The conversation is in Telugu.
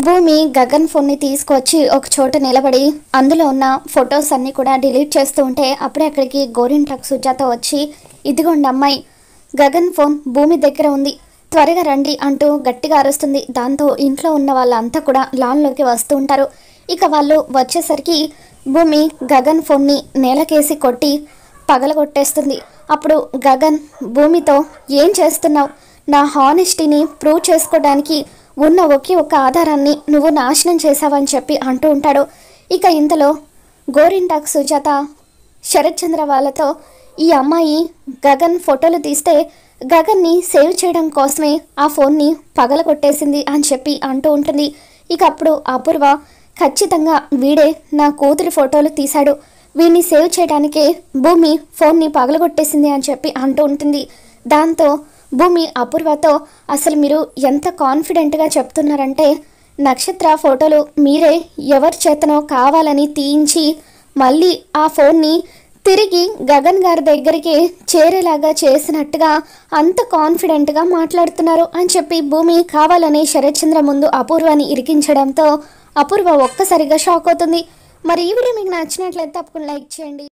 భూమి గగన్ ఫోన్ని తీసుకొచ్చి ఒక చోట నిలబడి అందులో ఉన్న ఫొటోస్ అన్నీ కూడా డిలీట్ చేస్తూ ఉంటే అప్పుడే అక్కడికి గోరింటాకు సుజాత వచ్చి, ఇదిగోండి అమ్మాయి, గగన్ ఫోన్ భూమి దగ్గర ఉంది, త్వరగా రండి అంటూ గట్టిగా అరుస్తుంది. దాంతో ఇంట్లో ఉన్న వాళ్ళంతా కూడా లాన్లోకి వస్తూ ఉంటారు. ఇక వాళ్ళు వచ్చేసరికి భూమి గగన్ ఫోన్ని నేలకేసి కొట్టి పగలగొట్టేస్తుంది. అప్పుడు గగన్ భూమితో, ఏం చేస్తున్నావు? నా హానెస్టీని ప్రూవ్ చేసుకోవడానికి ఉన్న ఒకే ఒక్క ఆధారాన్ని నువ్వు నాశనం చేశావని చెప్పి అంటూ ఉంటాడు. ఇక ఇంతలో గోరింటాకు సుజాత శరత్ చంద్ర వాళ్ళతో, ఈ అమ్మాయి గగన్ ఫోటోలు తీస్తే గగన్ని సేవ్ చేయడం కోసమే ఆ ఫోన్ని పగలగొట్టేసింది అని చెప్పి అంటూ ఉంటుంది. ఇక అప్పుడు అపూర్వ, ఖచ్చితంగా వీడే నా కూతురి ఫోటోలు తీశాడు, వీడిని సేవ్ చేయడానికే భూమి ఫోన్ని పగలగొట్టేసింది అని చెప్పి అంటూ ఉంటుంది. దాంతో భూమి అపూర్వతో, అసలు మీరు ఎంత కాన్ఫిడెంట్గా చెప్తున్నారంటే నక్షత్ర ఫోటోలు మీరే ఎవరి చేతనో కావాలని తీయించి మళ్ళీ ఆ ఫోన్ని తిరిగి గగన్ గారి దగ్గరికి చేరేలాగా చేసినట్టుగా అంత కాన్ఫిడెంట్గా మాట్లాడుతున్నారు అని చెప్పి భూమి కావాలని శరత్ చంద్ర ముందు అపూర్వని ఇరికించడంతో అపూర్వ ఒక్కసారిగా షాక్ అవుతుంది. మరి ఈ వీడియో మీకు నచ్చినట్లయితే తప్పకుండా లైక్ చేయండి.